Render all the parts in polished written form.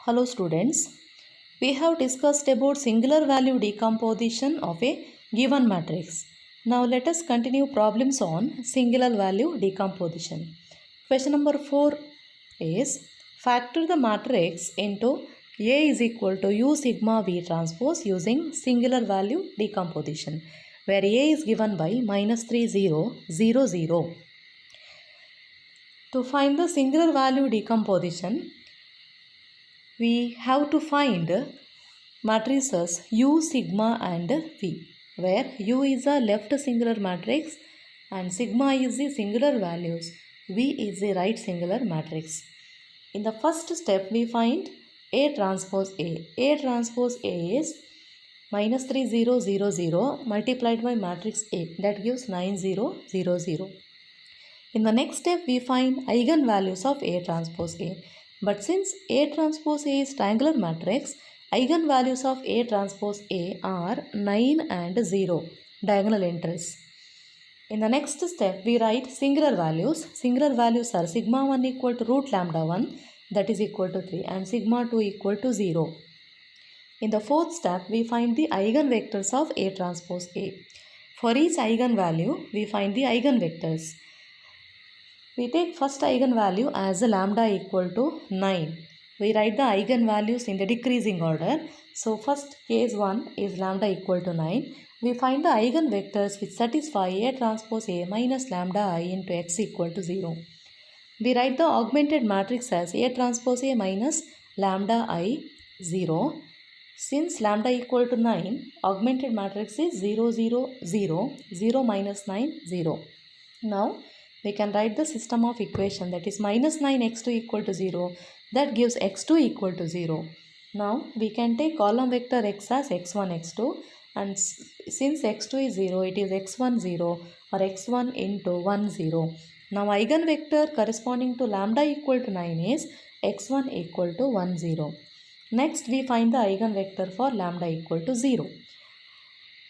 Hello students, we have discussed about singular value decomposition of a given matrix. Now let us continue problems on singular value decomposition. Question number 4 is factor the matrix into A is equal to U sigma V transpose using singular value decomposition, where A is given by -3 0 0 0. To find the singular value decomposition, we have to find matrices U, sigma and V, where U is a left singular matrix and sigma is the singular values, V is the right singular matrix. In the first step, we find A transpose A. A transpose A is -3 0 0 0 multiplied by matrix A, that gives 9 0 0 0. In the next step, we find eigenvalues of A transpose A. But since A transpose A is triangular matrix, eigenvalues of A transpose A are 9 and 0, diagonal entries. In the next step, we write singular values. Singular values are sigma 1 equal to root lambda 1, that is equal to 3, and sigma 2 equal to 0. In the fourth step, we find the eigenvectors of A transpose A. For each eigenvalue, we find the eigenvectors. We take first eigenvalue as a lambda equal to 9. We write the eigenvalues in the decreasing order. So first case 1 is lambda equal to 9. We find the eigenvectors which satisfy A transpose A minus lambda I into x equal to 0. We write the augmented matrix as A transpose A minus lambda I 0. Since lambda equal to 9, augmented matrix is 0 0 0 0 minus 9 0. Now we can write the system of equation, that is minus 9x2 equal to 0, that gives x2 equal to 0. Now we can take column vector x as x1 x2, and since x2 is 0, it is x1 0 or x1 into 1 0. Now eigenvector corresponding to lambda equal to 9 is x1 equal to 1 0. Next we find the eigenvector for lambda equal to 0.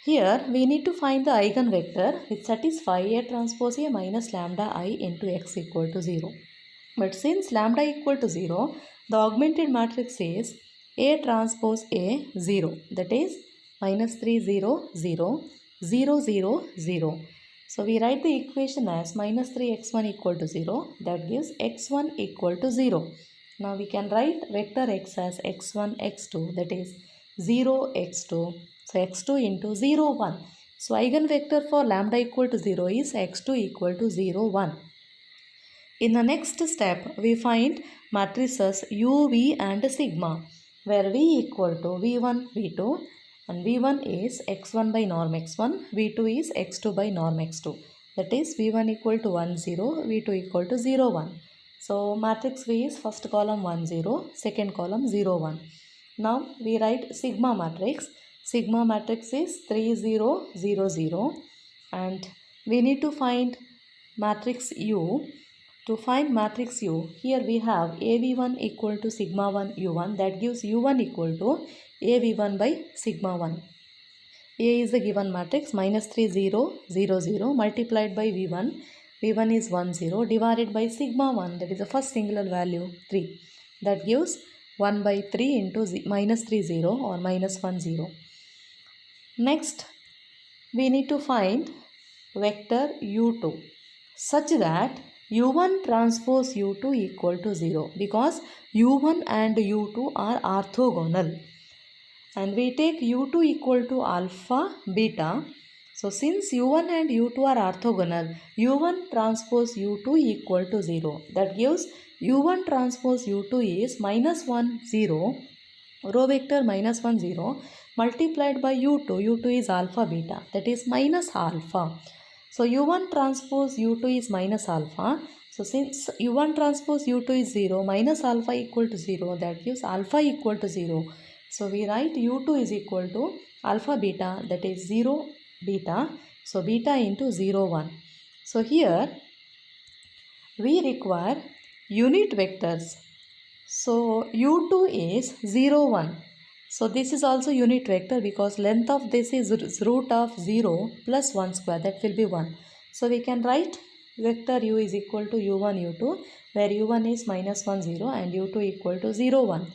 Here we need to find the eigenvector which satisfy A transpose A minus lambda I into x equal to 0. But since lambda equal to 0, the augmented matrix is A transpose A 0, that is -3 0 0 0 0 0. So we write the equation as -3x1 equal to 0, that gives x1 equal to 0. Now we can write vector x as x1 x2, that is 0 x2. So x2 into 0 1. So eigenvector for lambda equal to 0 is x2 equal to 0 1. In the next step, we find matrices U, V and sigma, where V equal to V1, V2, and V1 is x1 by norm x1, V2 is x2 by norm x2. That is V1 equal to 1 0, V2 equal to 0 1. So matrix V is first column 1 0, second column 0 1. Now we write sigma matrix. Sigma matrix is 3 0 0 0, and we need to find matrix U. To find matrix U, here we have AV1 equal to sigma 1 U1, that gives U1 equal to AV1 by sigma 1. A is the given matrix -3 0 0 0 multiplied by V1. V1 is 1 0 divided by sigma 1, that is the first singular value 3. That gives 1 by 3 into -3 0 or -1 0. Next, we need to find vector U2 such that U1 transpose U2 equal to 0, because U1 and U2 are orthogonal. And we take U2 equal to alpha beta. So since U1 and U2 are orthogonal, U1 transpose U2 equal to 0. That gives U1 transpose U2 is -1 0, row vector -1 0 multiplied by U2. U2 is alpha beta, that is minus alpha. So U1 transpose U2 is minus alpha. So since U1 transpose U2 is 0, minus alpha equal to 0, that gives alpha equal to 0. So we write U2 is equal to alpha beta, that is 0 beta. So beta into 0 1. So here we require unit vectors. So U2 is 0 1. So this is also unit vector because length of this is root of 0 plus 1 square, that will be 1. So we can write vector U is equal to U1 U2, where U1 is -1 0 and U2 equal to 0 1.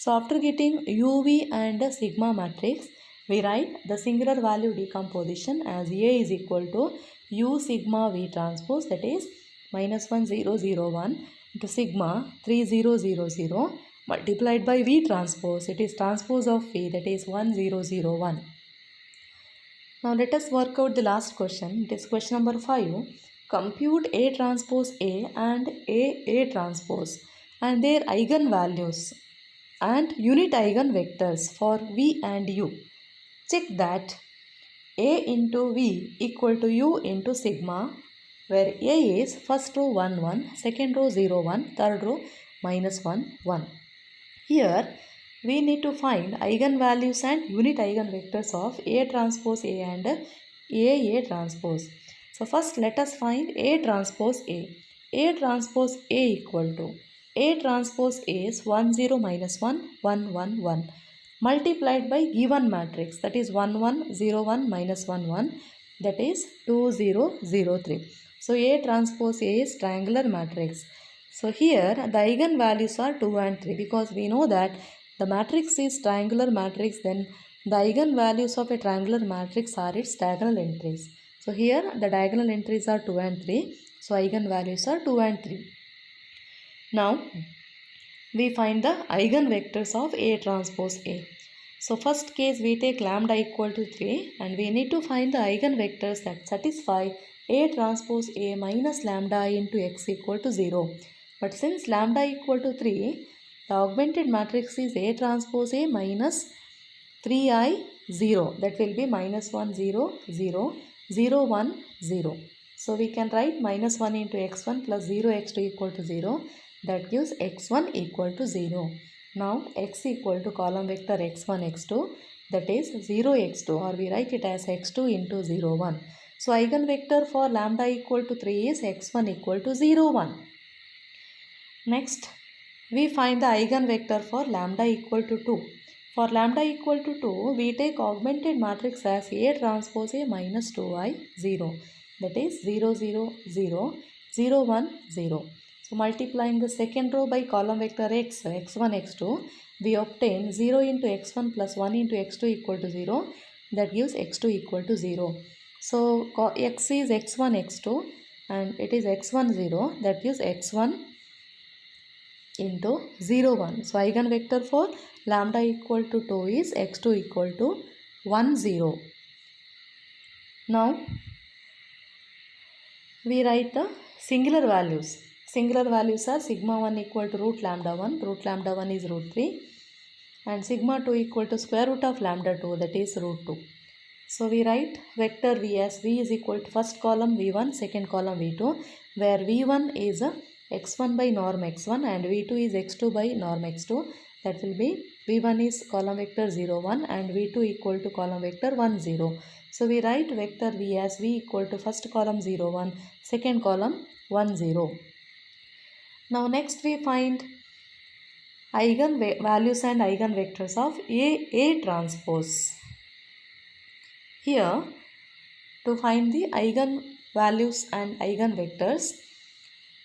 So after getting UV and sigma matrix, we write the singular value decomposition as A is equal to U sigma V transpose, that is minus 1001 into sigma 3000 multiplied by V transpose, it is transpose of V, that is 1001. Now let us work out the last question. It is question number 5. Compute A transpose A and A transpose and their eigenvalues and unit eigenvectors for V and U. Check that A into V equal to U into sigma, where A is first row 1 1, second row 0 1, third row minus 1 1. Here we need to find eigenvalues and unit eigenvectors of A transpose A and A transpose. So first let us find A transpose A. A transpose A equal to A transpose A is 1 0 minus 1 1 1 1 multiplied by given matrix, that is 1 1 0 1 minus 1 1, that is 2 0 0 3. So A transpose A is triangular matrix. So here the eigenvalues are 2 and 3, because we know that the matrix is triangular matrix, then the eigenvalues of a triangular matrix are its diagonal entries. So here the diagonal entries are 2 and 3. So eigenvalues are 2 and 3. Now we find the eigenvectors of A transpose A. So first case we take lambda equal to 3 and we need to find the eigenvectors that satisfy A transpose A minus lambda into x equal to 0. But since lambda equal to 3, the augmented matrix is A transpose A minus 3i 0. That will be minus 1 0 0 0 1 0. So we can write minus 1 into x1 plus 0 x2 equal to 0. That gives x1 equal to 0. Now x equal to column vector x1 x2, that is 0 x2, or we write it as x2 into 0 1. So eigenvector for lambda equal to 3 is x1 equal to 0 1. Next we find the eigenvector for lambda equal to 2. For lambda equal to 2, we take augmented matrix as A transpose A minus 2i 0, that is 0 0 0 0 1 0. So multiplying the second row by column vector x, x1 x2, we obtain 0 into x1 plus 1 into x2 equal to 0, that gives x2 equal to 0. So x is x1 x2 and it is x1 0, that gives x1 into 0 1. So eigenvector for lambda equal to 2 is x2 equal to 1 0. Now we write the singular values. Singular values are sigma 1 equal to root lambda 1 is root 3, and sigma 2 equal to square root of lambda 2, that is root 2. So we write vector V as V is equal to first column V1, second column V2, where V1 is x1 by norm x1 and V2 is x2 by norm x2. That will be V1 is column vector 0 1 and V2 equal to column vector 1 0. So we write vector V as V equal to first column 0 1, second column 1 0. Now next we find eigenvalues and eigenvectors of A transpose. Here to find the eigenvalues and eigenvectors,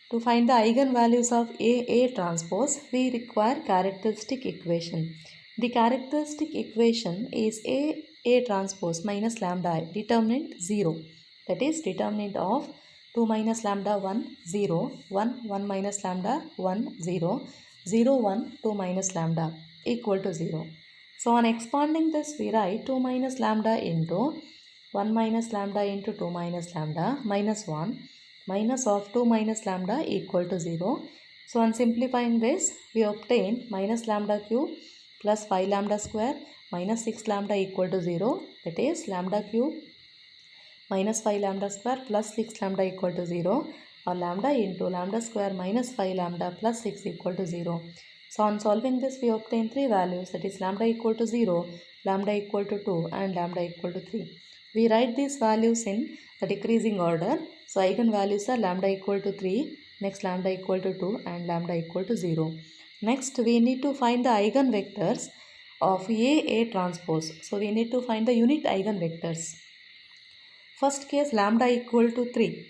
to find the eigenvalues of A transpose, we require characteristic equation. The characteristic equation is A transpose minus lambda I, determinant 0. That is determinant of 2 minus lambda 1 0 1 1 minus lambda 1 0 0 1 2 minus lambda equal to 0. So on expanding this we write 2 minus lambda into 1 minus lambda into 2 minus lambda minus 1 minus of 2 minus lambda equal to 0. So on simplifying this we obtain minus lambda cube plus 5 lambda square minus 6 lambda equal to 0. That is lambda cube minus 5 lambda square plus 6 lambda equal to 0, or lambda into lambda square minus 5 lambda plus 6 equal to 0. So on solving this we obtain three values, that is lambda equal to 0, lambda equal to 2 and lambda equal to 3. We write these values in the decreasing order. So eigenvalues are lambda equal to 3, next lambda equal to 2 and lambda equal to 0. Next we need to find the eigenvectors of A transpose. So we need to find the unit eigenvectors. First case lambda equal to 3,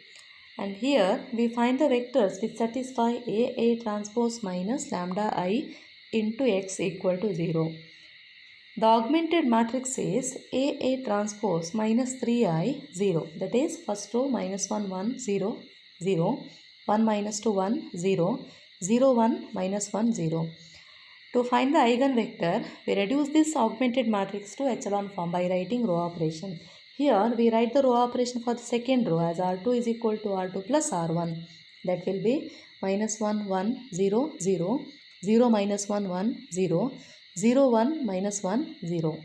and here we find the vectors which satisfy A transpose minus lambda I into x equal to 0. The augmented matrix is A transpose minus 3i 0. That is first row minus 1 1 0 0 1 minus 2 1 0 0 1 minus 1 0. To find the eigenvector, we reduce this augmented matrix to echelon form by writing row operation. Here we write the row operation for the second row as R2 is equal to R2 plus R1. That will be minus 1 1 0 0 0 minus 1 1 0 0 1 minus 1 0.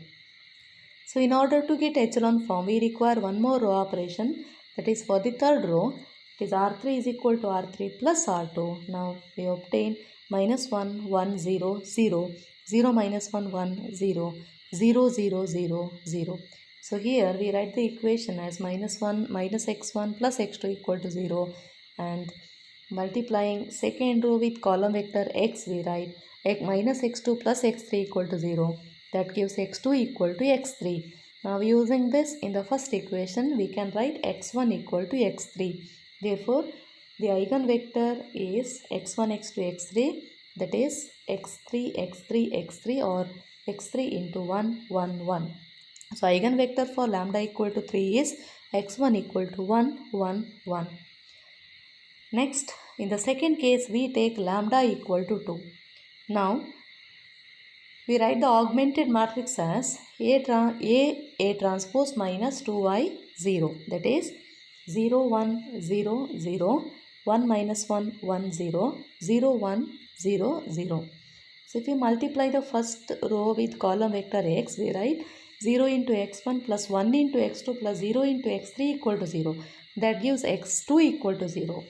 So in order to get echelon form, we require one more row operation, that is for the third row. It is R3 is equal to R3 plus R2. Now we obtain minus 1 1 0 0 0 minus 1 1 0 0 0 0 0. So here we write the equation as minus 1 minus x1 plus x2 equal to 0, and multiplying second row with column vector x, we write minus x2 plus x3 equal to 0. That gives x2 equal to x3. Now using this in the first equation, we can write x1 equal to x3. Therefore, the eigenvector is x1, x2, x3, that is x3, x3, x3 or x3 into 1, 1, 1. So eigenvector for lambda equal to 3 is x1 equal to 1, 1, 1. Next, in the second case, we take lambda equal to 2. Now, we write the augmented matrix as A transpose minus 2i 0. That is 0 1 0 0 1 minus 1 1 0 0 1 0 0. So if we multiply the first row with column vector x, we write 0 into x1 plus 1 into x2 plus 0 into x3 equal to 0. That gives x2 equal to 0.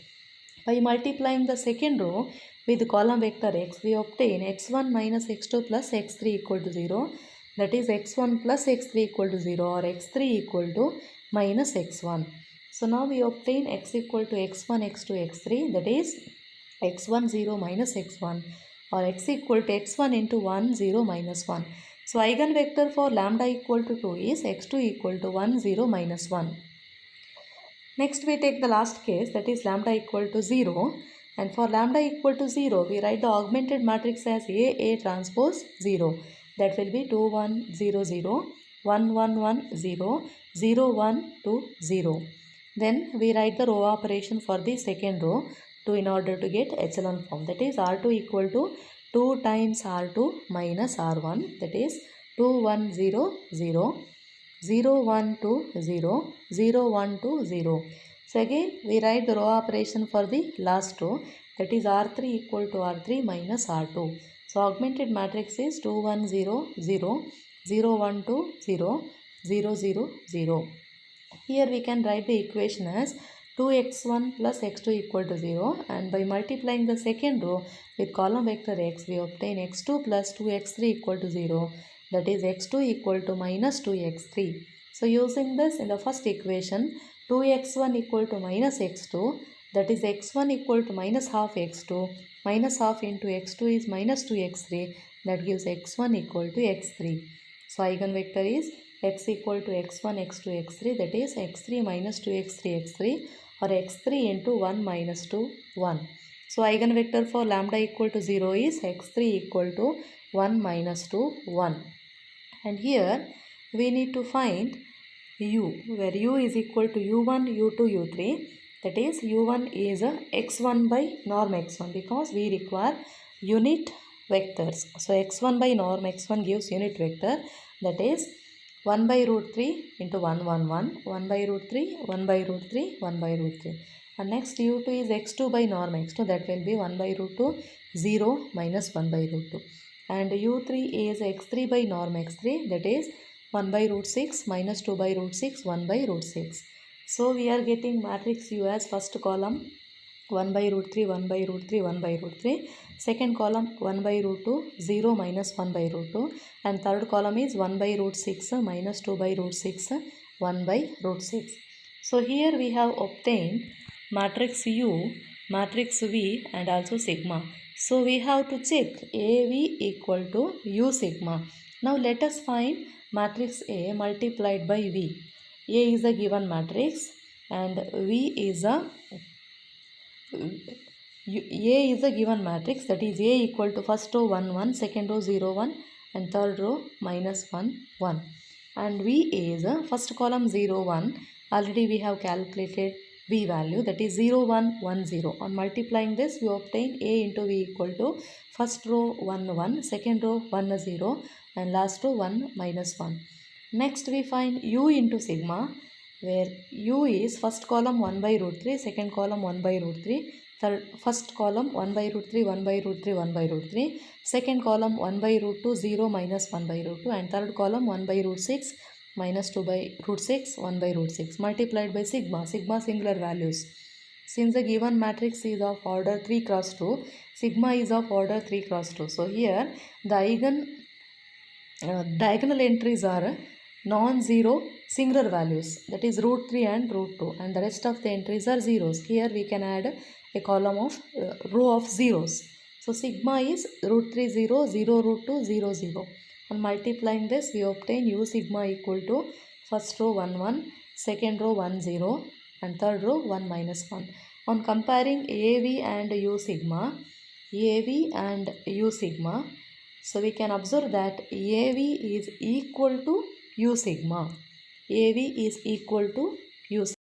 By multiplying the second row with column vector x, we obtain x1 minus x2 plus x3 equal to 0. That is x1 plus x3 equal to 0 or x3 equal to minus x1. So now we obtain x equal to x1, x2, x3, that is x1 0 minus x1 or x equal to x1 into 1 0 minus 1. So eigenvector for lambda equal to 2 is x2 equal to 1 0 minus 1. Next we take the last case, that is lambda equal to 0, and for lambda equal to 0 we write the augmented matrix as A transpose 0. That will be 2 1 0 0 1 1 1 0 0 1 2 0. Then we write the row operation for the second row in order to get echelon form, that is R2 equal to 2 times R2 minus R1, that is 2 1 0 0 0 1 2 0 0 1 2 0. So again we write the row operation for the last row, that is R3 equal to R3 minus R2. So augmented matrix is 2 1 0 0 0 1 2 0 0 0 0. Here we can write the equation as 2x1 plus x2 equal to 0, and by multiplying the second row with column vector x, we obtain x2 plus 2x3 equal to 0. That is x2 equal to minus 2x3. So using this in the first equation, 2x1 equal to minus x2, that is x1 equal to minus half x2, minus half into x2 is minus 2x3, that gives x1 equal to x3. So eigenvector is x equal to x1, x2, x3, that is x3 minus 2x3, x3 or x3 into 1 minus 2, 1. So eigenvector for lambda equal to 0 is x3 equal to 1 minus 2, 1. And here we need to find u, where u is equal to u1, u2, u3. That is u1 is x1 by norm x1 because we require unit vectors. So x1 by norm x1 gives unit vector, that is 1 by root 3 into 1 1 1, 1 by root 3, 1 by root 3, 1 by root 3. And next u2 is x2 by norm x2, that will be 1 by root 2, 0 minus 1 by root 2. And u3 is x3 by norm x3, that is 1 by root 6 minus 2 by root 6, 1 by root 6. So we are getting matrix U as first column 1 by root 3, 1 by root 3, 1 by root 3. Second column 1 by root 2, 0 minus 1 by root 2. And third column is 1 by root 6 minus 2 by root 6, 1 by root 6. So here we have obtained matrix U, matrix V and also sigma. So we have to check AV equal to U sigma. Now let us find matrix A multiplied by V. A is a given matrix and V is a A is a given matrix, that is A equal to first row 1 1, second row 0 1 and third row minus 1 1. And V is first column 0 1, already we have calculated V value, that is 0 1 1 0. On multiplying this we obtain A into V equal to first row 1 1, second row 1 0 and last row 1 minus 1. Next we find U into sigma, where U is first column 1 by root 3, second column 1 by root 3, first column 1 by root 3, 1 by root 3, 1 by root 3, second column 1 by root 2, 0 minus 1 by root 2 and third column 1 by root 6 minus 2 by root 6, 1 by root 6 multiplied by sigma singular values. Since the given matrix is of order 3 cross 2, sigma is of order 3 cross 2. So here the diagonal entries are non-zero singular values, that is root 3 and root 2, and the rest of the entries are zeros. Here we can add a column of row of zeros. So sigma is root 3 0, 0 root 2 0 0. On multiplying this we obtain U sigma equal to first row 1 1, second row 1 0 and third row 1 minus 1. On comparing AV and U sigma, so we can observe that AV is equal to U sigma. AV is equal to U sigma.